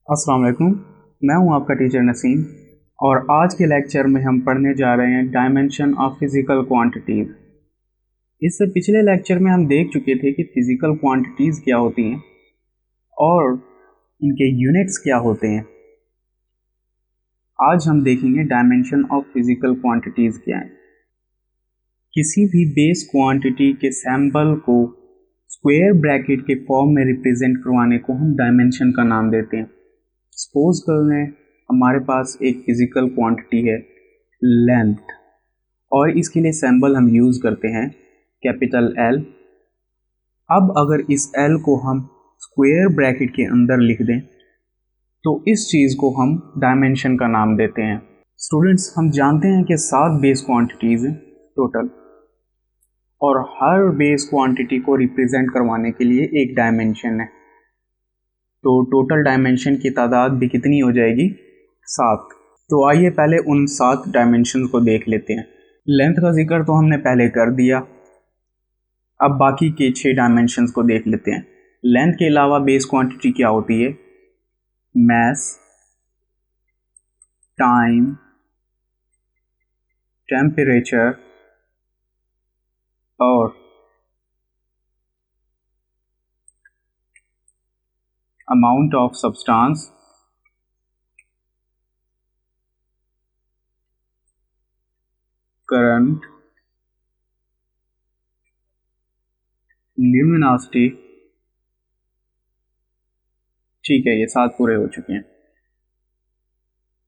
अस्सलाम वालेकुम। मैं हूं आपका टीचर नसीम और आज के लेक्चर में हम पढ़ने जा रहे हैं डायमेंशन ऑफ फिज़िकल क्वांटिटीज़। इससे पिछले लेक्चर में हम देख चुके थे कि फिज़िकल क्वांटिटीज़ क्या होती हैं और इनके यूनिट्स क्या होते हैं। आज हम देखेंगे डायमेंशन ऑफ फिज़िकल क्वांटिटीज़ क्या है। किसी भी बेस क्वांटिटी के सैम्पल को स्क्वायर ब्रैकेट के फॉर्म में रिप्रेजेंट करवाने को हम डायमेंशन का नाम देते हैं। सपोज कर लें हमारे पास एक फिजिकल क्वांटिटी है लेंथ और इसके लिए सिंबल हम यूज़ करते हैं कैपिटल एल। अब अगर इस एल को हम स्क्वायर ब्रैकेट के अंदर लिख दें तो इस चीज़ को हम डायमेंशन का नाम देते हैं। स्टूडेंट्स, हम जानते हैं कि 7 बेस क्वांटिटीज़ हैं टोटल और हर बेस क्वांटिटी को रिप्रेजेंट करवाने के लिए एक डायमेंशन है। तो टोटल डायमेंशन की तादाद भी कितनी हो जाएगी? 7। तो आइए पहले उन 7 डायमेंशन को देख लेते हैं। लेंथ का जिक्र तो हमने पहले कर दिया, अब बाकी के 6 डायमेंशन को देख लेते हैं। लेंथ के अलावा बेस क्वांटिटी क्या होती है? मास, टाइम, टेम्परेचर और amount of substance, current, luminosity. ठीक है, ये 7 पूरे हो चुके हैं।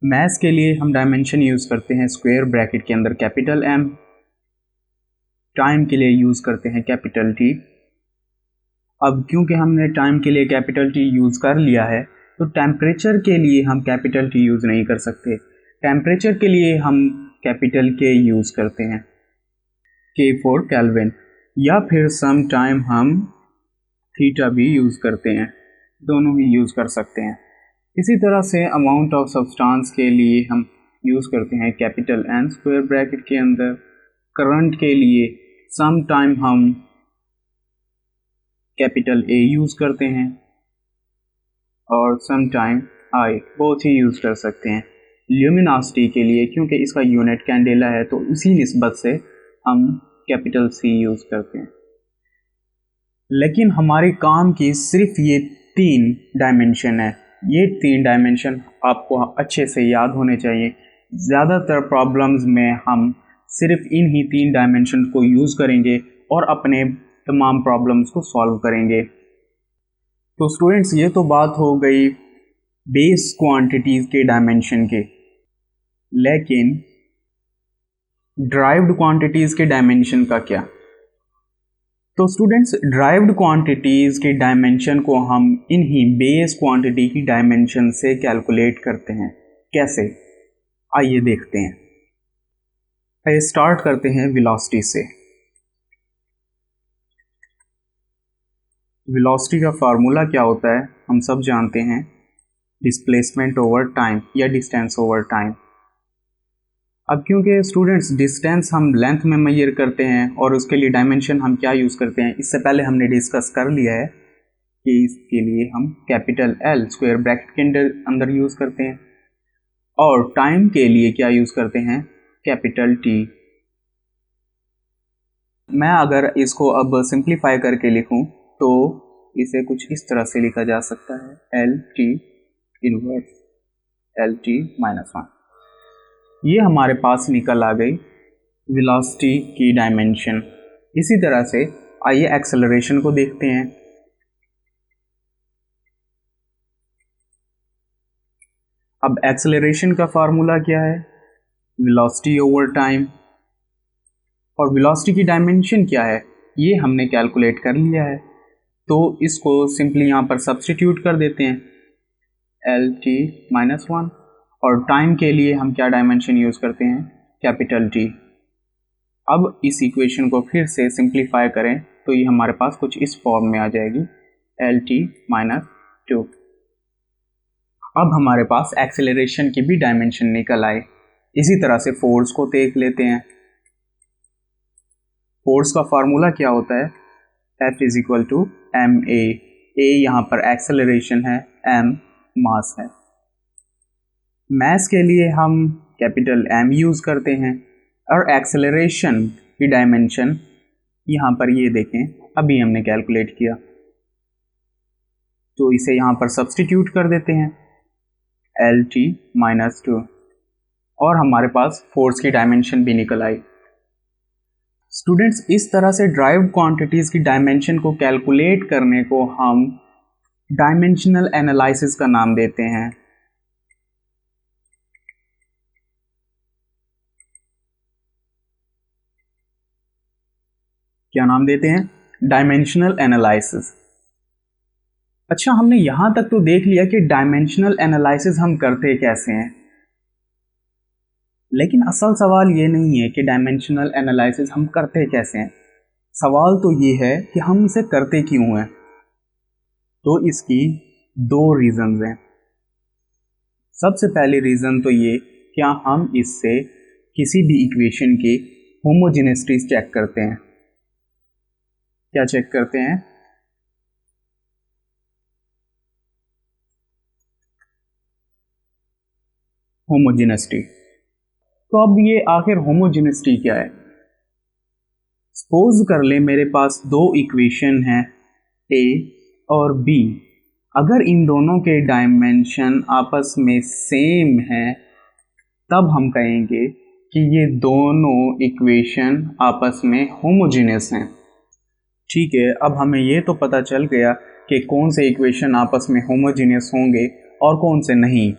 मास के लिए हम डायमेंशन यूज़ करते हैं स्क्वायर ब्रैकेट के अंदर कैपिटल एम। टाइम के लिए यूज़ करते हैं कैपिटल टी। अब क्योंकि हमने टाइम के लिए कैपिटल टी यूज़ कर लिया है तो टेम्परेचर के लिए हम कैपिटल टी यूज़ नहीं कर सकते। टेम्परेचर के लिए हम कैपिटल के यूज़ करते हैं, के फॉर केल्विन, या फिर सम टाइम हम थीटा भी यूज़ करते हैं। दोनों ही यूज़ कर सकते हैं। इसी तरह से अमाउंट ऑफ सब्सटेंस के लिए हम यूज़ करते हैं कैपिटल एन स्क्वायर ब्रैकेट के अंदर। करंट के लिए सम टाइम हम कैपिटल ए यूज़ करते हैं और सम टाइम आई, बोथ ही यूज़ कर सकते हैं। ल्यूमिनोसिटी के लिए क्योंकि इसका यूनिट कैंडेला है तो उसी निस्बत से हम कैपिटल सी यूज़ करते हैं। लेकिन हमारे काम की सिर्फ ये 3 डायमेंशन है। ये 3 डायमेंशन आपको अच्छे से याद होने चाहिए। ज़्यादातर प्रॉब्लम्स में हम सिर्फ इन ही 3 डायमेंशन को यूज़ करेंगे और अपने तमाम प्रॉब्लम्स को सॉल्व करेंगे। तो स्टूडेंट्स, ये तो बात हो गई बेस क्वांटिटीज़ के डायमेंशन के, लेकिन ड्राइव्ड क्वांटिटीज़ के डायमेंशन का क्या? तो स्टूडेंट्स, ड्राइव्ड क्वांटिटीज़ के डायमेंशन को हम इन्हीं बेस क्वांटिटी की डायमेंशन से कैलकुलेट करते हैं। कैसे? आइए देखते हैं। आइए स्टार्ट करते हैं वेलोसिटी से। वेलोसिटी का फार्मूला क्या होता है हम सब जानते हैं, डिस्प्लेसमेंट ओवर टाइम या डिस्टेंस ओवर टाइम। अब क्योंकि स्टूडेंट्स डिस्टेंस हम लेंथ में मेजर करते हैं और उसके लिए डायमेंशन हम क्या यूज़ करते हैं, इससे पहले हमने डिस्कस कर लिया है कि इसके लिए हम कैपिटल एल स्क्वायर ब्रैकेट के अंदर यूज़ करते हैं और टाइम के लिए क्या यूज़ करते हैं, कैपिटल टी। मैं अगर इसको अब सिंप्लीफाई करके लिखूं तो इसे कुछ इस तरह से लिखा जा सकता है, L T inverse L T minus 1। ये हमारे पास निकल आ गई वेलोसिटी की डायमेंशन। इसी तरह से आइए एक्सेलरेशन को देखते हैं। अब एक्सेलरेशन का फार्मूला क्या है, वेलोसिटी ओवर टाइम, और वेलोसिटी की डायमेंशन क्या है ये हमने कैलकुलेट कर लिया है। तो इसको सिंपली यहाँ पर सब्स्टिट्यूट कर देते हैं, एल टी माइनस 1, और टाइम के लिए हम क्या डायमेंशन यूज़ करते हैं, कैपिटल टी। अब इस इक्वेशन को फिर से सिंप्लीफाई करें तो ये हमारे पास कुछ इस फॉर्म में आ जाएगी, एल टी माइनस 2। अब हमारे पास एक्सेलरेशन की भी डायमेंशन निकल आए। इसी तरह से फोर्स को देख लेते हैं। फोर्स का फार्मूला क्या होता है, F is equal to m a. A यहाँ पर एक्सेलरेशन है, एम मास है। मास के लिए हम कैपिटल M यूज़ करते हैं और एक्सेलरेशन की डायमेंशन यहाँ पर ये देखें अभी हमने कैलकुलेट किया, तो इसे यहाँ पर सब्स्टिट्यूट कर देते हैं LT-2 और हमारे पास फोर्स की डायमेंशन भी निकल आई। स्टूडेंट्स, इस तरह से ड्राइव्ड क्वांटिटीज़ की डायमेंशन को कैलकुलेट करने को हम डायमेंशनल एनालिसिस का नाम देते हैं। क्या नाम देते हैं? Dimensional analysis. अच्छा, हमने यहां तक तो देख लिया कि डायमेंशनल एनालिसिस हम करते कैसे हैं, लेकिन असल सवाल ये नहीं है कि डायमेंशनल एनालिसिस हम करते कैसे हैं। सवाल तो ये है कि हम इसे करते क्यों हैं। तो इसकी दो रीजंस हैं। सबसे पहले रीजन तो ये क्या हम इससे किसी भी इक्वेशन की होमोजेनिटी चेक करते हैं। क्या चेक करते हैं? होमोजेनिटी। तो अब ये आखिर होमोजेनिटी क्या है? सपोज कर ले मेरे पास दो इक्वेशन हैं A और B। अगर इन दोनों के डायमेंशन आपस में सेम है तब हम कहेंगे कि ये दोनों इक्वेशन आपस में होमोजेनियस हैं। ठीक है, अब हमें ये तो पता चल गया कि कौन से इक्वेशन आपस में होमोजेनियस होंगे और कौन से नहीं,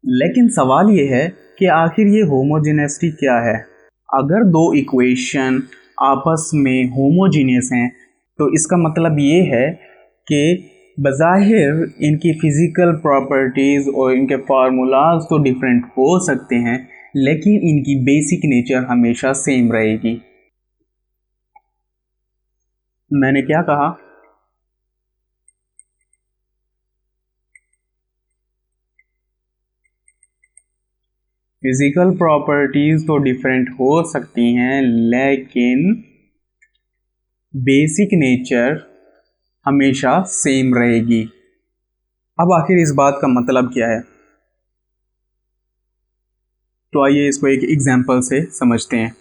लेकिन सवाल ये है कि आखिर ये होमोजेनिटी क्या है। अगर दो इक्वेशन आपस में होमोजेनियस हैं तो इसका मतलब ये है कि बज़ाहिर इनकी फिज़िकल प्रॉपर्टीज़ और इनके फार्मूलाज तो डिफरेंट हो सकते हैं, लेकिन इनकी बेसिक नेचर हमेशा सेम रहेगी। मैंने क्या कहा? फिजिकल प्रॉपर्टीज तो डिफरेंट हो सकती हैं, लेकिन बेसिक नेचर हमेशा सेम रहेगी। अब आखिर इस बात का मतलब क्या है? तो आइए इसको एक एग्जांपल से समझते हैं।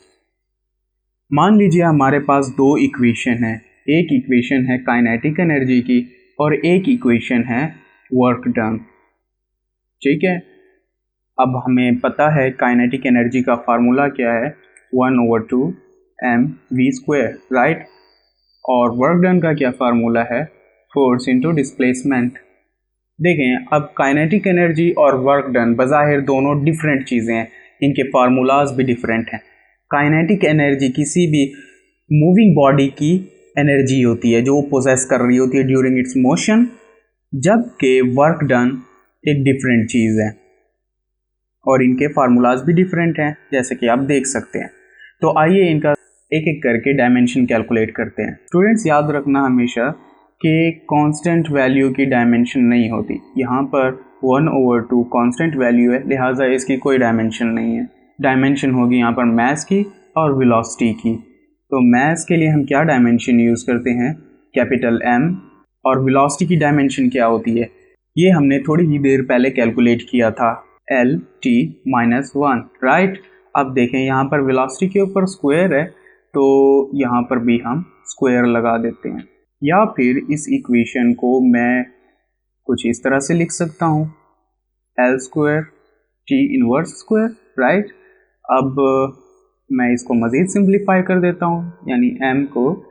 मान लीजिए हमारे पास दो इक्वेशन है। एक इक्वेशन है काइनेटिक एनर्जी की और एक इक्वेशन है वर्क डन। ठीक है, अब हमें पता है काइनेटिक एनर्जी का फार्मूला क्या है, 1/2 mv², राइट। और वर्क डन का क्या फार्मूला है, फोर्स इनटू डिस्प्लेसमेंट। देखें, अब काइनेटिक एनर्जी और वर्क डन बज़ाहिर दोनों डिफरेंट चीज़ें हैं, इनके फार्मूलाज भी डिफरेंट हैं। काइनेटिक एनर्जी किसी भी मूविंग बॉडी की एनर्जी होती है जो वो पोजेस कर रही होती है ड्यूरिंग इट्स मोशन, जबकि वर्क डन एक डिफरेंट चीज़ है और इनके फार्मूलाज भी डिफरेंट हैं, जैसे कि आप देख सकते हैं। तो आइए इनका एक एक करके डायमेंशन कैलकुलेट करते हैं। स्टूडेंट्स, याद रखना हमेशा कि कांस्टेंट वैल्यू की डायमेंशन नहीं होती। यहाँ पर 1/2 कांस्टेंट वैल्यू है, लिहाजा इसकी कोई डायमेंशन नहीं है। डायमेंशन होगी यहाँ पर मास की और वेलोसिटी की। तो मास के लिए हम क्या डायमेंशन यूज़ करते हैं, कैपिटल M। और वेलोसिटी की डायमेंशन क्या होती है, ये हमने थोड़ी ही देर पहले कैलकुलेट किया था, LT-1, राइट। अब देखें यहाँ पर वेलोसिटी के ऊपर स्क्वायर है, तो यहाँ पर भी हम स्क्वायर लगा देते हैं। या फिर इस इक्वेशन को मैं कुछ इस तरह से लिख सकता हूँ, L² T−1², राइट। अब मैं इसको मज़ीद सिंप्लीफाई कर देता हूँ, यानी M को,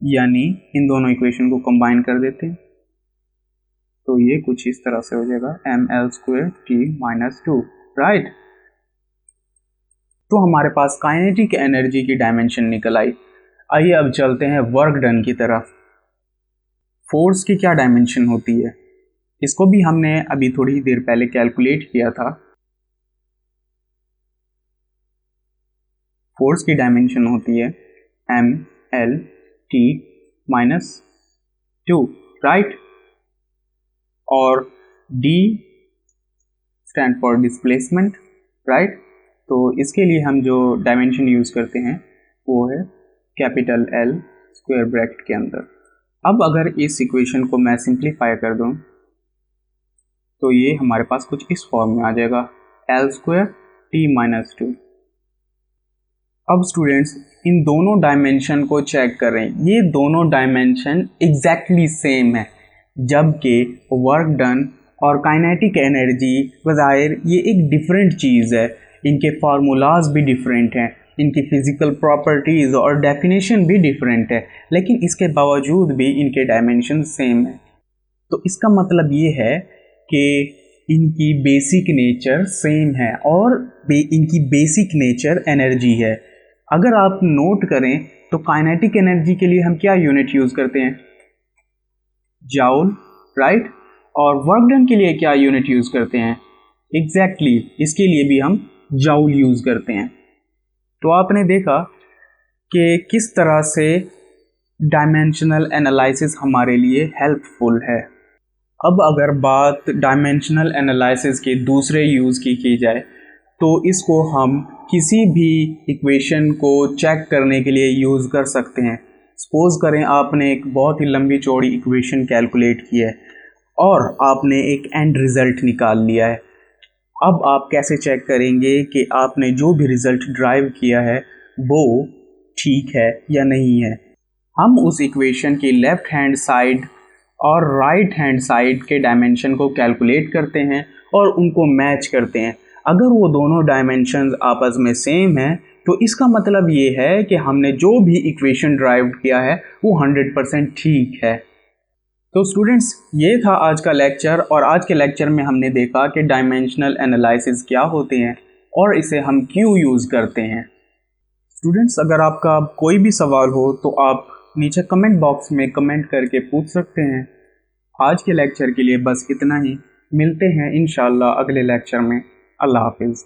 यानी इन दोनों इक्वेशन को कंबाइन कर देते हैं, तो ये कुछ इस तरह से हो जाएगा mL² T-2, राइट। तो हमारे पास काइनेटिक एनर्जी की डायमेंशन निकल आई। आइए अब चलते हैं वर्क डन की तरफ। फोर्स की क्या डायमेंशन होती है, इसको भी हमने अभी थोड़ी ही देर पहले कैलकुलेट किया था। फोर्स की डायमेंशन होती है mLT-2, राइट। और D stand for displacement, right. तो इसके लिए हम जो डायमेंशन यूज़ करते हैं वो है कैपिटल L स्क्वायर ब्रैकेट के अंदर। अब अगर इस इक्वेशन को मैं सिंप्लीफाई कर दूं तो ये हमारे पास कुछ इस फॉर्म में आ जाएगा L² T-2। अब स्टूडेंट्स इन दोनों डायमेंशन को चेक करें, ये दोनों डायमेंशन एग्जैक्टली सेम है, जबकि वर्क डन और काइनेटिक एनर्जी बज़ाहिर ये एक डिफरेंट चीज़ है, इनके फार्मूलाज भी डिफरेंट हैं, इनकी फ़िज़िकल प्रॉपर्टीज़ और डेफिनेशन भी डिफरेंट है, लेकिन इसके बावजूद भी इनके डायमेंशन सेम है। तो इसका मतलब ये है कि इनकी बेसिक नेचर सेम है और इनकी बेसिक नेचर एनर्जी है। अगर आप नोट करें तो काइनेटिक एनर्जी के लिए हम क्या यूनिट यूज़ करते हैं, जाउल, राइट, और वर्क डन के लिए क्या यूनिट यूज़ करते हैं, एग्जैक्टली इसके लिए भी हम जाउल यूज़ करते हैं। तो आपने देखा कि किस तरह से डायमेंशनल एनालिसिस हमारे लिए हेल्पफुल है। अब अगर बात डायमेंशनल एनालिसिस के दूसरे यूज़ की जाए तो इसको हम किसी भी इक्वेशन को चेक करने के लिए यूज़ कर सकते हैं। सपोज़ करें आपने एक बहुत ही लंबी चौड़ी इक्वेशन कैलकुलेट की है और आपने एक एंड रिज़ल्ट निकाल लिया है। अब आप कैसे चेक करेंगे कि आपने जो भी रिज़ल्ट ड्राइव किया है वो ठीक है या नहीं है। हम उस इक्वेशन की लेफ़्ट हैंड साइड और राइट हैंड साइड के डायमेंशन को कैलकुलेट करते हैं और उनको मैच करते हैं। अगर वो दोनों डायमेंशंस आपस में सेम हैं तो इसका मतलब ये है कि हमने जो भी इक्वेशन ड्राइव किया है वो 100% ठीक है। तो स्टूडेंट्स ये था आज का लेक्चर, और आज के लेक्चर में हमने देखा कि डायमेंशनल एनालिसिस क्या होते हैं और इसे हम क्यों यूज़ करते हैं। स्टूडेंट्स अगर आपका कोई भी सवाल हो तो आप नीचे कमेंट बॉक्स में कमेंट करके पूछ सकते हैं। आज के लेक्चर के लिए बस इतना ही, मिलते हैं इंशाल्लाह अगले लेक्चर में। अल्लाह हाफिज़।